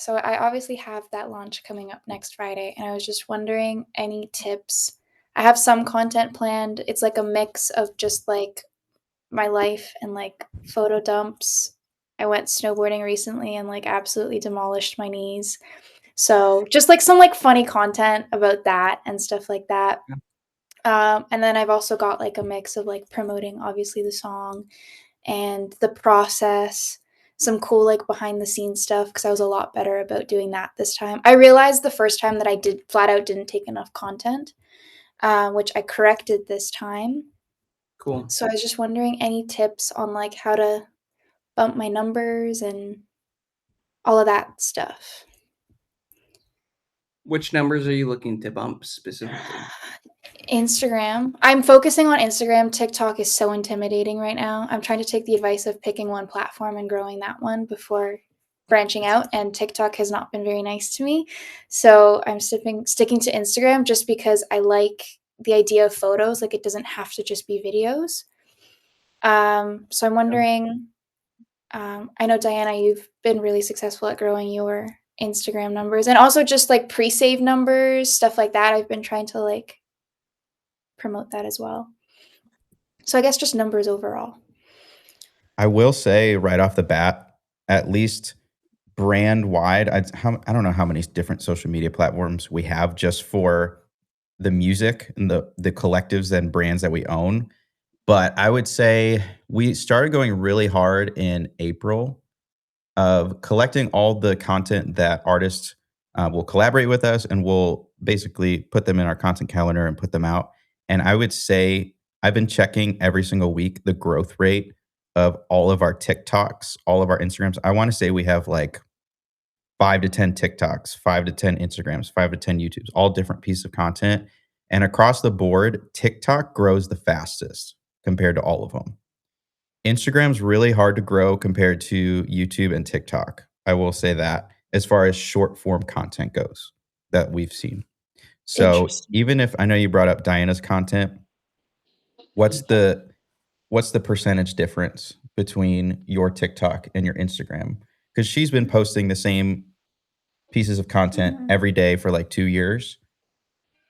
So I obviously have that launch coming up next Friday, and I was just wondering any tips. I have some content planned. It's like a mix of just like my life and like photo dumps. I went snowboarding recently and like absolutely demolished my knees. So just like some like funny content about that and stuff like that. And then I've also got like a mix of like promoting obviously the song and the process, some cool like behind the scenes stuff because I was a lot better about doing that this time. I realized the first time that I did flat out didn't take enough content, which I corrected this time. Cool. So I was just wondering any tips on like how to bump my numbers and all of that stuff. Which numbers are you looking to bump specifically? Instagram. I'm focusing on Instagram. TikTok is so intimidating right now. I'm trying to take the advice of picking one platform and growing that one before branching out, and TikTok has not been very nice to me. So I'm sticking to Instagram just because I like the idea of photos. Like it doesn't have to just be videos. So I'm Yeah. wondering. I know Diana, you've been really successful at growing your Instagram numbers and also just like pre-save numbers, stuff like that. I've been trying to like promote that as well. So I guess just numbers overall. I will say right off the bat, at least brand wide, I don't know how many different social media platforms we have just for the music and the collectives and brands that we own. But I would say we started going really hard in April of collecting all the content that artists will collaborate with us, and we'll basically put them in our content calendar and put them out. And I would say I've been checking every single week the growth rate of all of our TikToks, all of our Instagrams. I want to say we have like 5 to 10 TikToks, 5 to 10 Instagrams, 5 to 10 YouTubes, all different pieces of content. And across the board, TikTok grows the fastest compared to all of them. Instagram's really hard to grow compared to YouTube and TikTok. I will say that as far as short form content goes that we've seen. So Interesting. even if I know you brought up Diana's content, what's the what's the percentage difference between your TikTok and your Instagram? Because she's been posting the same pieces of content Mhm. every day for like 2 years,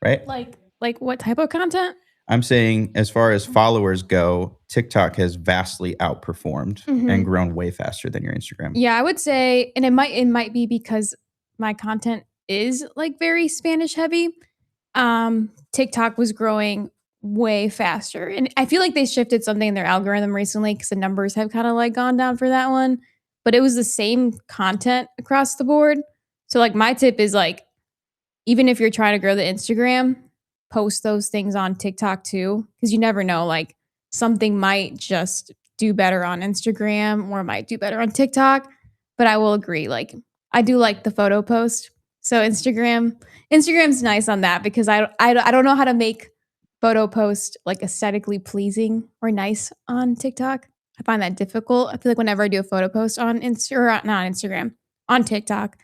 right? Like what type of content? I'm saying as far as followers go, TikTok has vastly outperformed and Mhm. grown way faster than your Instagram. Yeah, I would say, and it might be because my content is like very Spanish heavy. TikTok was growing way faster, and I feel like they shifted something in their algorithm recently because the numbers have kind of like gone down for that one. But it was the same content across the board. So like my tip is like even if you're trying to grow the Instagram, post those things on TikTok too, because you never know. Like something might just do better on Instagram or might do better on TikTok. But I will agree, like I do like the photo post. So Instagram's nice on that because I don't know how to make photo post like aesthetically pleasing or nice on TikTok. I find that difficult. I feel like whenever I do a photo post on Insta or not on Instagram, on TikTok,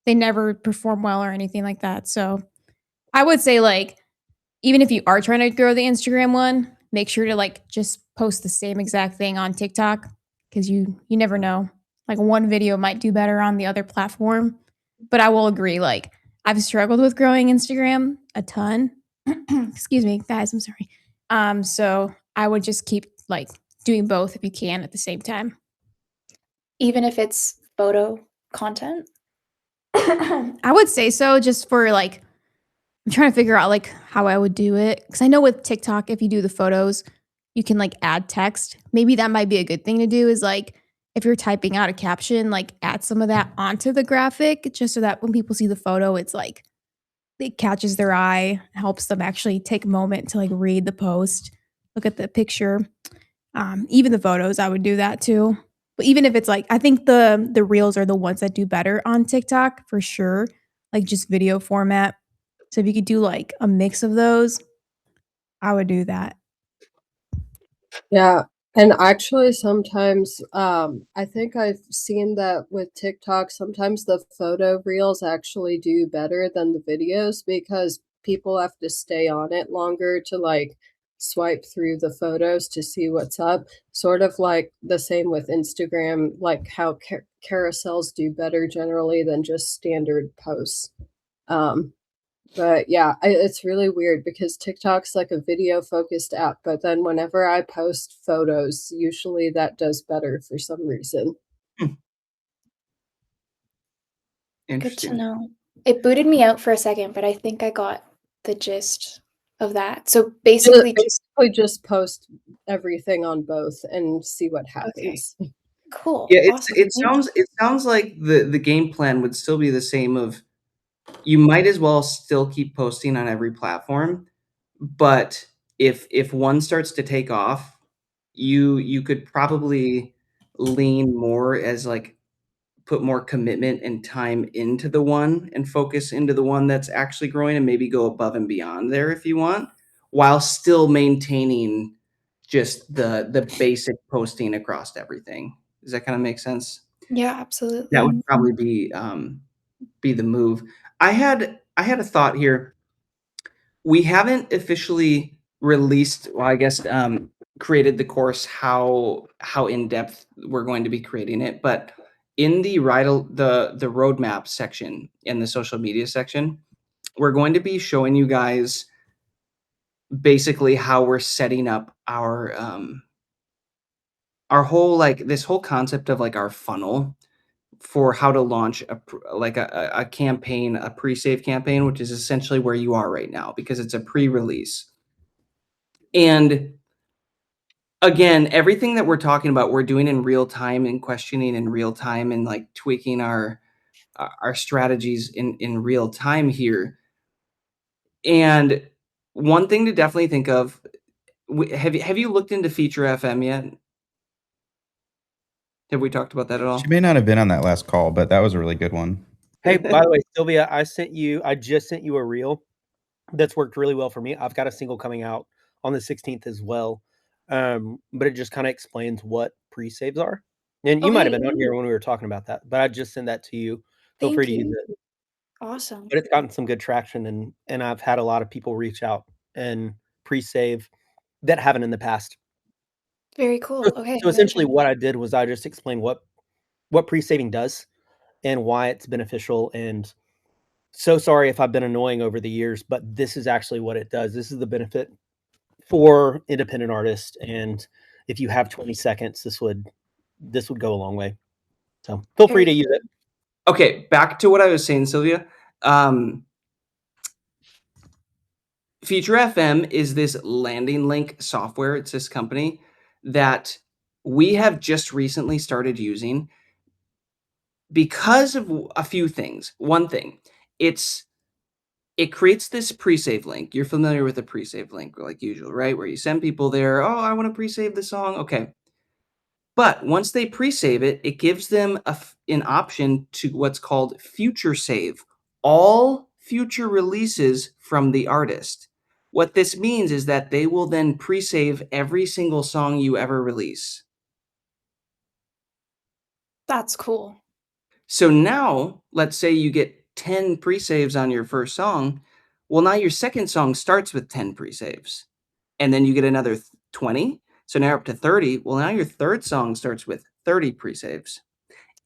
they never perform well or anything like that. So I would say like even if you are trying to grow the Instagram one, make sure to like just post the same exact thing on TikTok because you never know. Like one video might do better on the other platform. But I will agree, like I've struggled with growing Instagram a ton. Excuse me, guys, I'm sorry. So I would just keep like doing both if you can at the same time. Even if it's photo content. I would say so just for like I'm trying to figure out like how I would do it because I know with TikTok, if you do the photos, you can like add text. Maybe that might be a good thing to do. Is like if you're typing out a caption, like add some of that onto the graphic, just so that when people see the photo, it's like it catches their eye, helps them actually take a moment to like read the post, look at the picture. Even the photos, I would do that too. But even if it's like, I think the reels are the ones that do better on TikTok for sure, like just video format. So if you could do like a mix of those, I would do that. Yeah, and actually sometimes, I think I've seen that with TikTok, sometimes the photo reels actually do better than the videos because people have to stay on it longer to, like, swipe through the photos to see what's up, sort of like the same with Instagram, like how carousels do better generally than just standard posts. Um, but yeah, it's really weird because TikTok's like a video focused app, but then whenever I post photos, usually that does better for some reason. Hmm. Good to Interesting. know. It booted me out for a second, but I think I got the gist of that. So basically, Just post everything on both and see what happens. cool. Yeah, Awesome. Thank you. it sounds like the game plan would still be the same of you might as well still keep posting on every platform, but if one starts to take off, you could probably lean more as like put more commitment and time into the one and focus into the one that's actually growing and maybe go above and beyond there if you want, while still maintaining just the basic posting across everything. Does that kind of make sense? Yeah, That absolutely. would probably be the move. I had a thought here. We haven't officially released, well, I guess, created the course how in depth we're going to be creating it, but in the the roadmap section in the social media section, we're going to be showing you guys basically how we're setting up our whole like this whole concept of like our funnel for how to launch a campaign, a pre-save campaign, which is essentially where you are right now because it's a pre-release. And again, everything that we're talking about, we're doing in real time and questioning in real time and like tweaking our strategies in real time here. And one thing to definitely think of, have you looked into Feature FM yet? Have we talked about that at all? She may not have been on that last call, but that was a really good one. Hey, by the way, Sylvia, I just sent you a reel that's worked really well for me. I've got a single coming out on the 16th as well. But it just kind of explains what pre-saves are. And you might have Okay. been on here when we were talking about that, but I just sent that to you. Feel Thank free to you. use it. Awesome. But it's gotten some good traction and I've had a lot of people reach out and pre-save that haven't in the past. Very cool. Okay. So essentially what I did was I just explained what pre-saving does and why it's beneficial. And so sorry if I've been annoying over the years, but this is actually what it does. This is the benefit for independent artists. And if you have 20 seconds, this would go a long way. So feel free to use it. Okay, back to what I was saying, Sylvia. Feature FM is this landing link software. It's this company that we have just recently started using because of a few things. One thing, it creates this pre-save link. You're familiar with a pre-save link, like usual, right? Where you send people there, oh, I want to pre-save the song. Okay. But once they pre-save it, it gives them an option to what's called future save, all future releases from the artist. What this means is that they will then pre-save every single song you ever release. That's cool. So now, let's say you get 10 pre-saves on your first song. Well, now your second song starts with 10 pre-saves. And then you get another 20. So now you're up to 30. Well, now your third song starts with 30 pre-saves.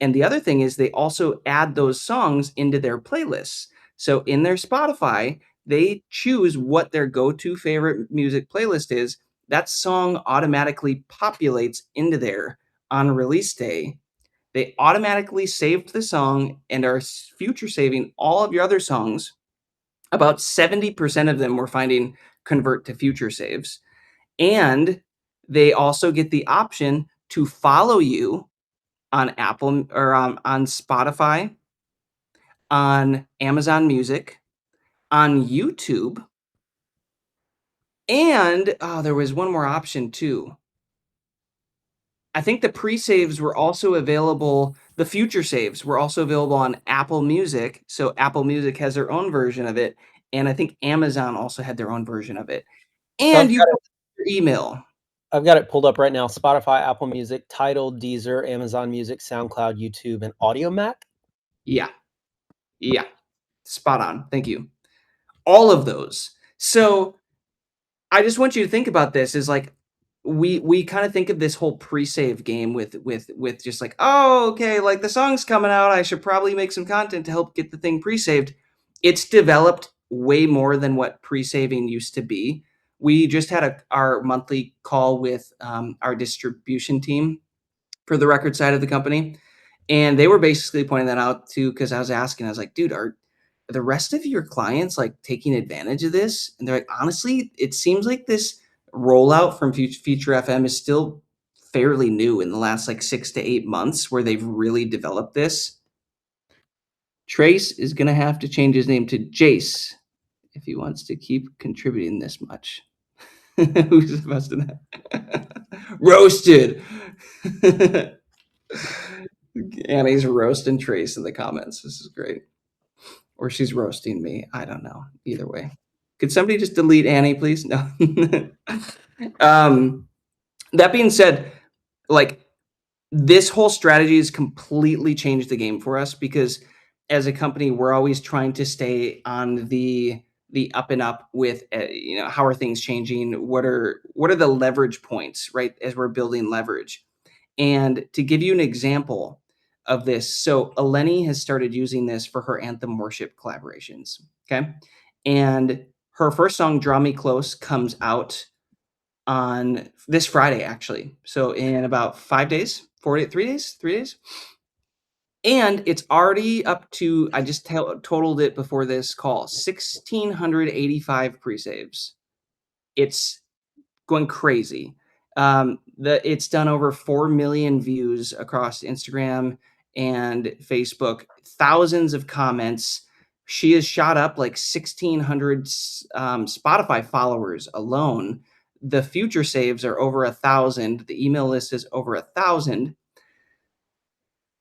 And the other thing is they also add those songs into their playlists. So in their Spotify, they choose what their go-to favorite music playlist is. That song automatically populates into there on release day. They automatically saved the song and are future saving all of your other songs. About 70% of them we're finding convert to future saves. And they also get the option to follow you on Apple or on Spotify, on Amazon Music, on YouTube, and there was one more option too. I think the pre-saves were also available. The future saves were also available on Apple Music. So Apple Music has their own version of it. And I think Amazon also had their own version of it. And you got your email. I've got it pulled up right now. Spotify, Apple Music, Tidal, Deezer, Amazon Music, SoundCloud, YouTube, and AudioMac. Yeah. Spot on. Thank you. All of those. So I just want you to think about this is like we kind of think of this whole pre-save game with just like, oh, okay, like the song's coming out, I should probably make some content to help get the thing pre-saved. It's developed way more than what pre-saving used to be. We just had our monthly call with our distribution team for the record side of the company, and they were basically pointing that out too, because I was asking, I was like, dude, are the rest of your clients like taking advantage of this? And they're like, honestly, it seems like this rollout from Future FM is still fairly new in the last like 6 to 8 months where they've really developed this. Trace is going to have to change his name to Jace if he wants to keep contributing this much. Who's supposed to know? Roasted. Annie's roasting Trace in the comments. This is great. Or she's roasting me. I don't know. Either way. Could somebody just delete Annie, please? No. That being said, like this whole strategy has completely changed the game for us because as a company, we're always trying to stay on the up and up with how are things changing? What are the leverage points, right? As we're building leverage. And to give you an example of this, so Eleni has started using this for her Anthem worship collaborations. Okay. And her first song, Draw Me Close, comes out on this Friday, actually. So in about 5 days, 3 days. And it's already up to, I just totaled it before this call, 1,685 pre-saves. It's going crazy. It's done over 4 million views across Instagram and Facebook, thousands of comments. She has shot up like 1,600 Spotify followers alone. The future saves are over 1,000. The email list is over 1,000.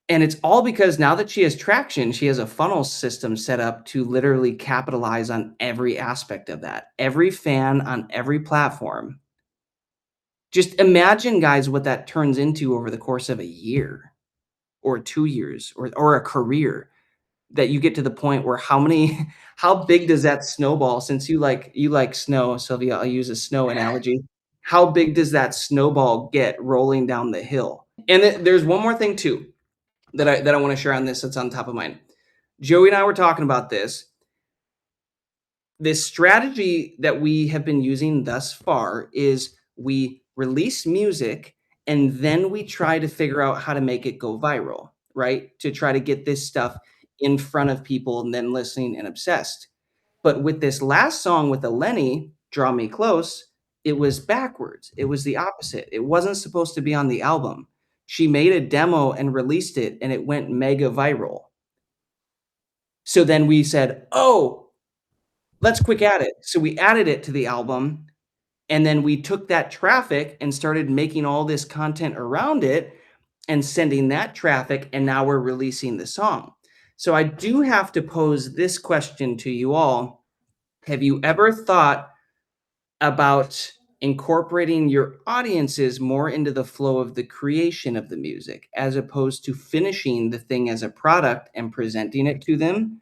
And it's all because now that she has traction, she has a funnel system set up to literally capitalize on every aspect of that. Every fan on every platform. Just imagine, guys, what that turns into over the course of a year or 2 years or a career, that you get to the point where how big does that snowball, since you like snow, Sylvia, I'll use a snow analogy. How big does that snowball get rolling down the hill? And there's one more thing too that I want to share on this that's on top of mind. Joey and I were talking about this. This strategy that we have been using thus far is we release music and then we try to figure out how to make it go viral, right? To try to get this stuff in front of people and then listening and obsessed. But with this last song with Eleni, Draw Me Close, it was backwards. It was the opposite. It wasn't supposed to be on the album. She made a demo and released it and it went mega viral. So then we said, oh, let's quick add it. So we added it to the album, and then we took that traffic and started making all this content around it and sending that traffic, and now we're releasing the song. So I do have to pose this question to you all. Have you ever thought about incorporating your audiences more into the flow of the creation of the music, as opposed to finishing the thing as a product and presenting it to them?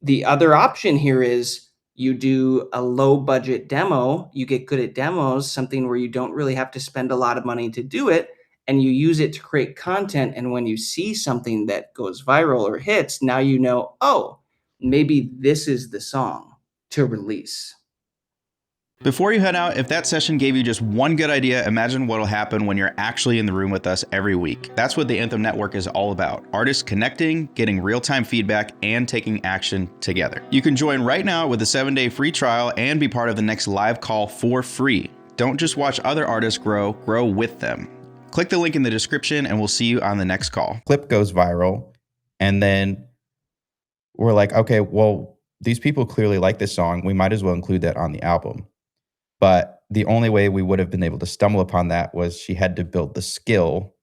The other option here is you do a low budget demo, you get good at demos, something where you don't really have to spend a lot of money to do it, and you use it to create content. And when you see something that goes viral or hits, now you know, oh, maybe this is the song to release. Before you head out, if that session gave you just one good idea, imagine what'll happen when you're actually in the room with us every week. That's what the Anthem Network is all about. Artists connecting, getting real-time feedback, and taking action together. You can join right now with a 7-day free trial and be part of the next live call for free. Don't just watch other artists grow with them. Click the link in the description and we'll see you on the next call. Clip goes viral, and then we're like, okay, well, these people clearly like this song. We might as well include that on the album. But the only way we would have been able to stumble upon that was she had to build the skill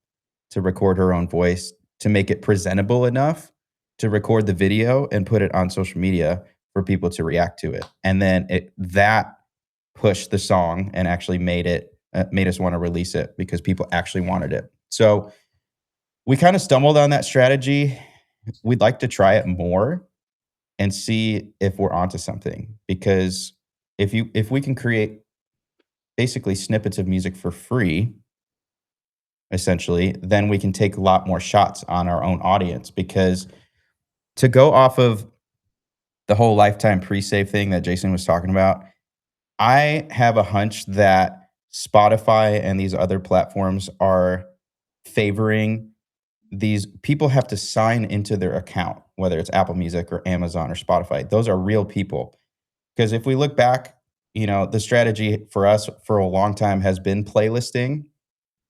to record her own voice, to make it presentable enough to record the video and put it on social media for people to react to it. And then that pushed the song and actually made us want to release it because people actually wanted it. So we kind of stumbled on that strategy. We'd like to try it more and see if we're onto something, because if we can create basically snippets of music for free, essentially, then we can take a lot more shots on our own audience. Because to go off of the whole lifetime pre-save thing that Jason was talking about, I have a hunch that Spotify and these other platforms are favoring these people have to sign into their account, whether it's Apple Music or Amazon or Spotify. Those are real people. Because if we look back, the strategy for us for a long time has been playlisting,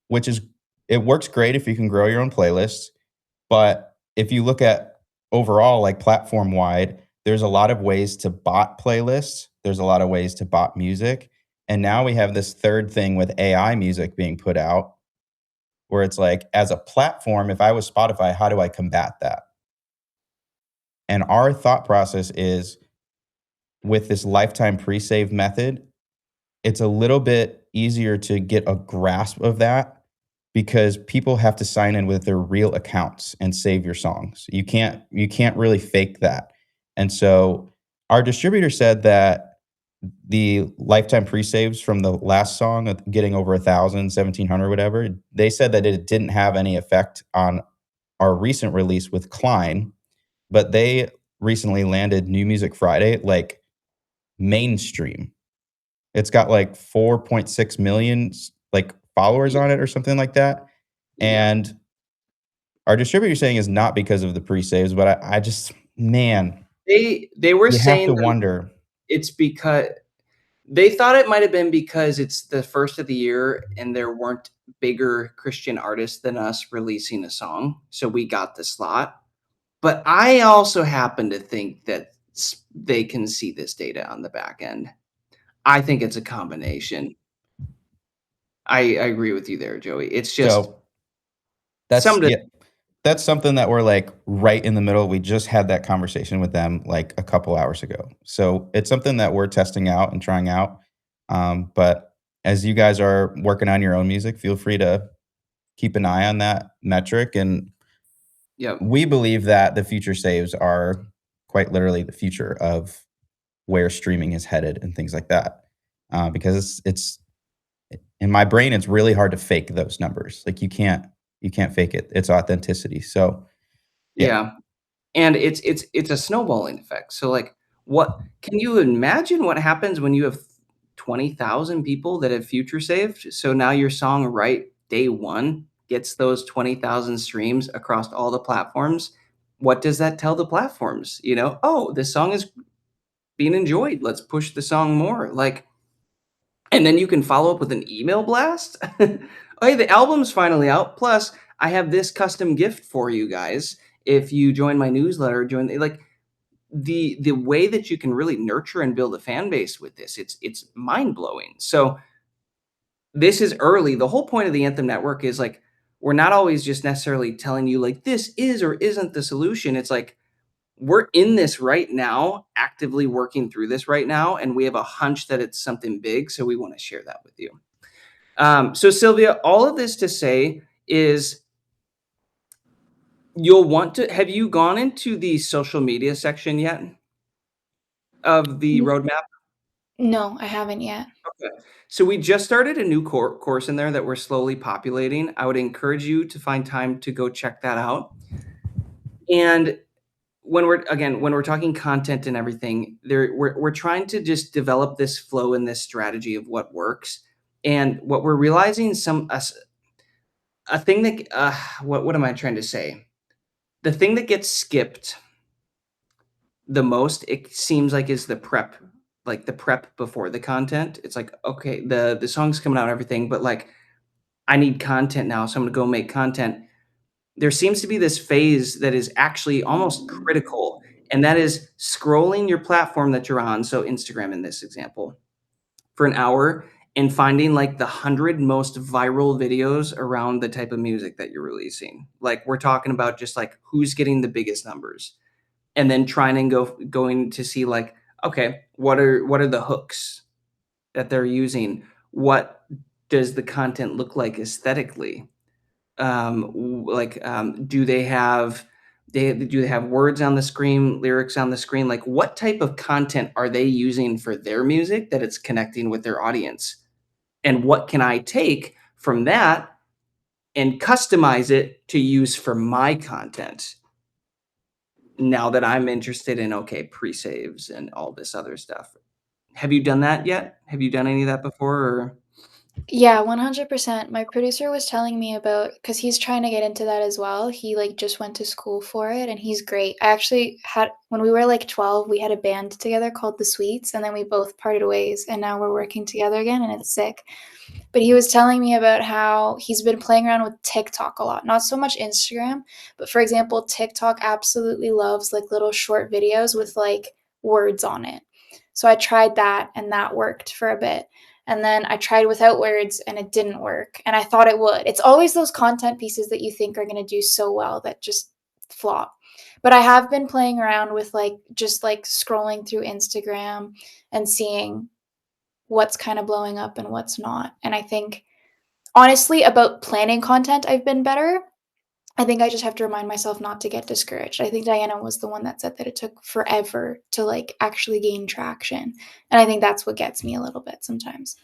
which is it works great if you can grow your own playlists. But if you look at overall, like platform wide, there's a lot of ways to bot playlists. There's a lot of ways to bot music. And now we have this third thing with AI music being put out where it's like, as a platform, if I was Spotify, how do I combat that? And our thought process is with this lifetime pre-save method, it's a little bit easier to get a grasp of that because people have to sign in with their real accounts and save your songs. You can't really fake that. And so our distributor said that the lifetime pre-saves from the last song of getting over 1,000, 1,700, whatever, they said that it didn't have any effect on our recent release with Klein, but they recently landed New Music Friday, like mainstream. It's got like 4.6 million like followers on it or something like that. Yeah. And our distributor saying is not because of the pre-saves, but I just, man, They were you have saying to that wonder. it's because they thought it might have been because it's the first of the year and there weren't bigger Christian artists than us releasing a song, so we got the slot. But I also happen to think that they can see this data on the back end. I think it's a combination. I agree with you there, Joey. It's just So that's, some to yeah, that's something that we're like right in the middle. We just had that conversation with them like a couple hours ago. So it's something that we're testing out and trying out. But as you guys are working on your own music, feel free to keep an eye on that metric. And Yep. we believe that the future saves are quite literally the future of where streaming is headed and things like that. Because it's in my brain, it's really hard to fake those numbers. Like you can't fake it. It's authenticity. So yeah. Yeah. And it's a snowballing effect. So, like, what can you imagine what happens when you have 20,000 people that have future saved? So now your song right day 1 gets those 20,000 streams across all the platforms. What does that tell the platforms? "Oh, this song is being enjoyed. Let's push the song more." Like, and then you can follow up with an email blast. Oh, hey, the album's finally out. Plus, I have this custom gift for you guys. If you join my newsletter, like the way that you can really nurture and build a fan base with this, it's mind blowing. So this is early. The whole point of the Anthem network is like we're not always just necessarily telling you like this is or isn't the solution. It's like we're in this right now, actively working through this right now, and we have a hunch that it's something big, so we want to share that with you. So Sylvia, all of this to say is you'll want to have you gone into the social media section yet of the roadmap? No, I haven't yet. Okay. So we just started a new course in there that we're slowly populating. I would encourage you to find time to go check that out. And when we're talking content and everything, we're trying to just develop this flow and this strategy of what works. And what we're realizing a thing that what am I trying to say? The thing that gets skipped the most, it seems like, is the prep, like the prep before the content. It's like, okay, the song's coming out and everything, but like I need content now, so I'm gonna go make content. There seems to be this phase that is actually almost critical, and that is scrolling your platform that you're on, so Instagram in this example, for an hour and finding like the 100 most viral videos around the type of music that you're releasing. Like we're talking about just like who's getting the biggest numbers and then trying and going to see like, okay, what are the hooks that they're using? What does the content look like aesthetically? Do they have do they have words on the screen, lyrics on the screen? Like, what type of content are they using for their music that it's connecting with their audience? And what can I take from that and customize it to use for my content? Now that I'm interested in, okay, pre-saves and all this other stuff. Have you done that yet? Have you done any of that before? Or Yeah, 100%. My producer was telling me about because he's trying to get into that as well. He like just went to school for it and he's great. I actually had when we were like 12, we had a band together called The Sweets and then we both parted ways and now we're working together again and it's sick. But he was telling me about how he's been playing around with TikTok a lot. Not so much Instagram, but for example, TikTok absolutely loves like little short videos with like words on it. So I tried that and that worked for a bit. And then I tried without words and it didn't work. And I thought it would. It's always those content pieces that you think are going to do so well that just flop. But I have been playing around with like just like scrolling through Instagram and seeing what's kind of blowing up and what's not. And I think honestly about planning content, I've been better. I think I just have to remind myself not to get discouraged. I think Diana was the one that said that it took forever to like actually gain traction. And I think that's what gets me a little bit sometimes.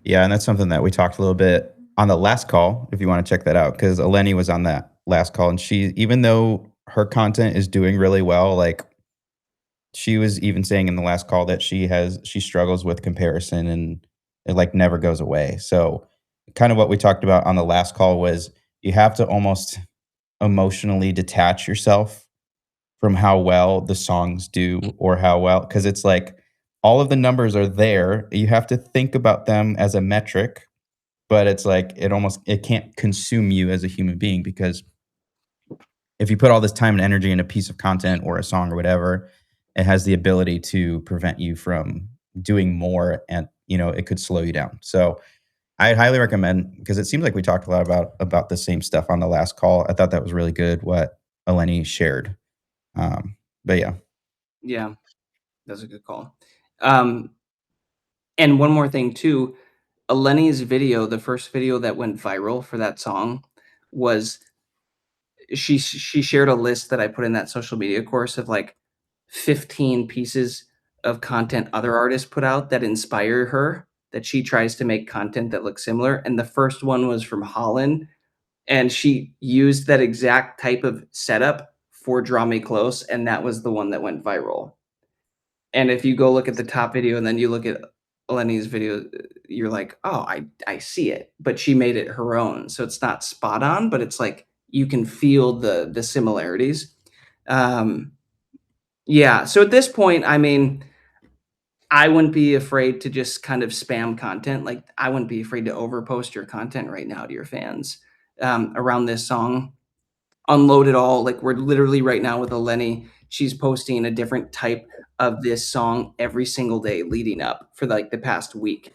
Yeah, and that's something that we talked a little bit on the last call, if you want to check that out, because Eleni was on that last call, and she, even though her content is doing really well, like she was even saying in the last call that she struggles with comparison and it like never goes away. So kind of what we talked about on the last call was you have to almost emotionally detach yourself from how well the songs do or how well, because it's like all of the numbers are there. You have to think about them as a metric, but it's like it can't consume you as a human being, because if you put all this time and energy in a piece of content or a song or whatever, it has the ability to prevent you from doing more, and it could slow you down. So I highly recommend, because it seems like we talked a lot about the same stuff on the last call. I thought that was really good what Eleni shared. But yeah. yeah, that's a good call. And one more thing too, Eleni's video, the first video that went viral for that song, was she shared a list that I put in that social media course of like 15 pieces of content other artists put out that inspire her, that she tries to make content that looks similar. And the first one was from Holland, and she used that exact type of setup for Draw Me Close, and that was the one that went viral. And if you go look at the top video and then you look at Eleni's video, you're like, oh, I see it. But she made it her own. So it's not spot on, but it's like you can feel the similarities. Yeah. So at this point, I mean, I wouldn't be afraid to just kind of spam content. Like I wouldn't be afraid to overpost your content right now to your fans around this song. Unload it all. Like we're literally right now with Eleni, she's posting a different type of this song every single day leading up for like the past week.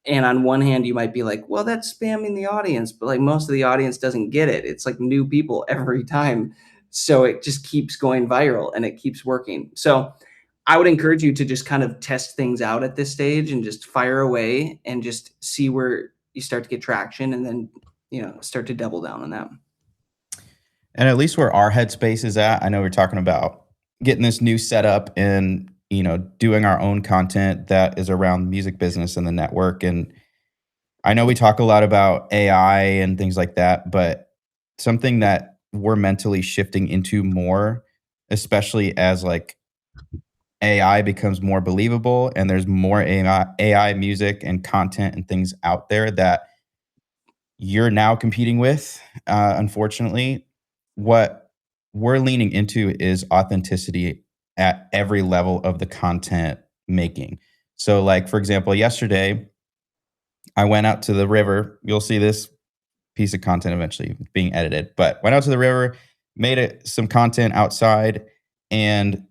And on one hand, you might be like, well, that's spamming the audience, but like most of the audience doesn't get it. It's like new people every time. So it just keeps going viral and it keeps working. So I would encourage you to just kind of test things out at this stage and just fire away and just see where you start to get traction, and then, start to double down on that. And at least where our headspace is at, I know we're talking about getting this new setup and, doing our own content that is around music business and the network. And I know we talk a lot about AI and things like that, but something that we're mentally shifting into more, especially as like AI becomes more believable and there's more AI music and content and things out there that you're now competing with, unfortunately, what we're leaning into is authenticity at every level of the content making. So, like, for example, yesterday, I went out to the river. You'll see this piece of content eventually being edited, but went out to the river, made some content outside. And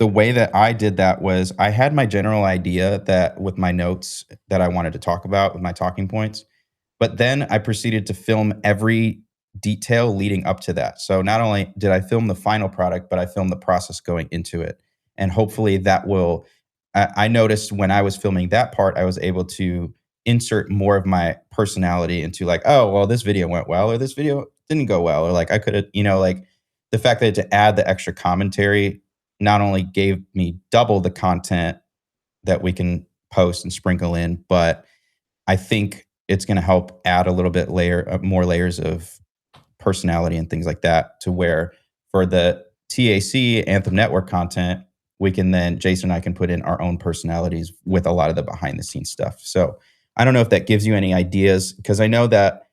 the way that I did that was I had my general idea that with my notes that I wanted to talk about with my talking points. But then I proceeded to film every detail leading up to that. So not only did I film the final product, but I filmed the process going into it. And hopefully that will, I noticed when I was filming that part, I was able to insert more of my personality into like, oh, well, this video went well, or this video didn't go well, or like I could have, like the fact that to add the extra commentary not only gave me double the content that we can post and sprinkle in, but I think it's going to help add a little bit more layers of personality and things like that, to where for the TAC Anthem Network content, we can then, Jason and I can put in our own personalities with a lot of the behind the scenes stuff. So I don't know if that gives you any ideas, because I know that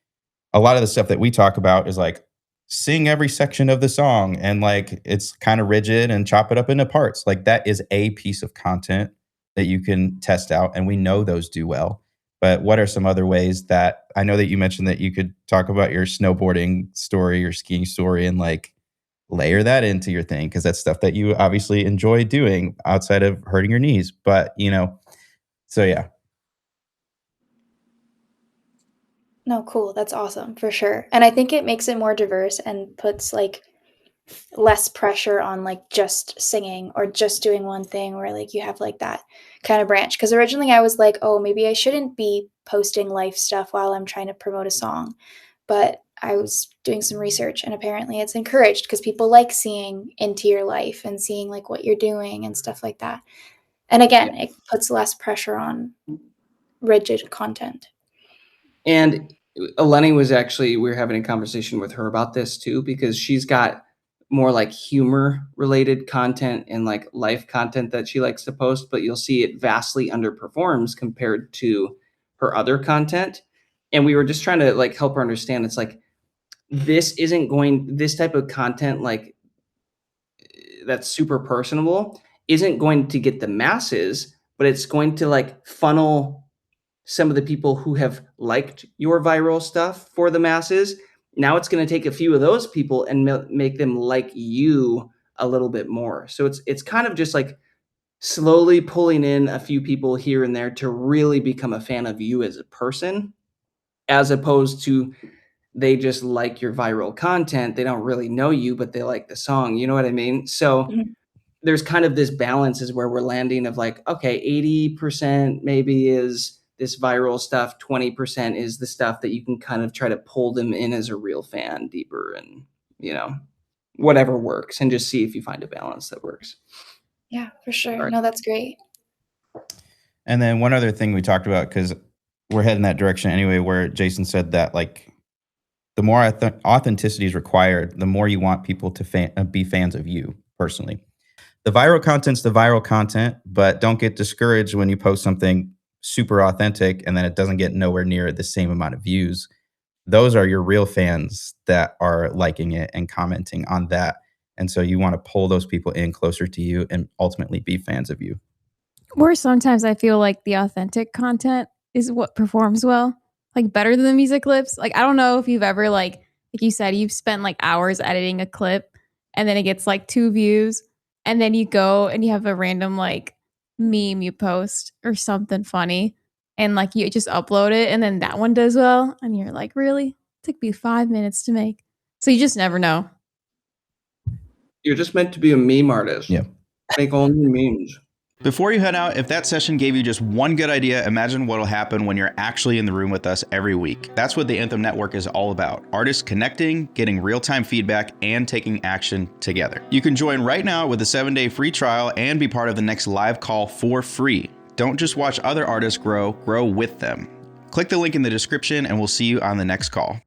a lot of the stuff that we talk about is like sing every section of the song and like it's kind of rigid and chop it up into parts. Like that is a piece of content that you can test out, and we know those do well. But what are some other ways that, I know that you mentioned that you could talk about your snowboarding story, your skiing story, and like layer that into your thing, because that's stuff that you obviously enjoy doing outside of hurting your knees. But, so yeah. No, cool. That's awesome for sure. And I think it makes it more diverse and puts like less pressure on like just singing or just doing one thing, where like you have like that kind of branch. Because originally I was like, oh, maybe I shouldn't be posting life stuff while I'm trying to promote a song. But I was doing some research, and apparently it's encouraged because people like seeing into your life and seeing like what you're doing and stuff like that. And again, it puts less pressure on rigid content. And Eleni was actually, we were having a conversation with her about this too, because she's got more like humor related content and like life content that she likes to post, but you'll see it vastly underperforms compared to her other content. And we were just trying to like help her understand, it's like, this type of content, like that's super personable, isn't going to get the masses, but it's going to like funnel some of the people who have liked your viral stuff for the masses. Now it's going to take a few of those people and make them like you a little bit more. So it's kind of just like slowly pulling in a few people here and there to really become a fan of you as a person, as opposed to they just like your viral content. They don't really know you, but they like the song. You know what I mean? So Mhm. there's kind of this balance is where we're landing of like, okay, 80% maybe is this viral stuff, 20% is the stuff that you can kind of try to pull them in as a real fan deeper, and whatever works, and just see if you find a balance that works. Yeah, for sure. Right. No, that's great. And then one other thing we talked about, because we're heading that direction anyway, where Jason said that like the more authenticity is required, the more you want people to be fans of you personally. The viral content's the viral content, but don't get discouraged when you post something super authentic and then it doesn't get nowhere near the same amount of views. Those are your real fans that are liking it and commenting on that. And so you want to pull those people in closer to you and ultimately be fans of you. Or sometimes I feel like the authentic content is what performs well, like better than the music clips. Like, I don't know if you've ever like you said, you've spent like hours editing a clip and then it gets like 2 views, and then you go and you have a random like meme you post or something funny, and like you just upload it and then that one does well and you're like, really? It took me 5 minutes to make. So you just never know. You're just meant to be a meme artist. Yeah. Make only memes. Before you head out, if that session gave you just one good idea, imagine what'll happen when you're actually in the room with us every week. That's what the Anthem Network is all about. Artists connecting, getting real-time feedback, and taking action together. You can join right now with a 7-day free trial and be part of the next live call for free. Don't just watch other artists grow with them. Click the link in the description and we'll see you on the next call.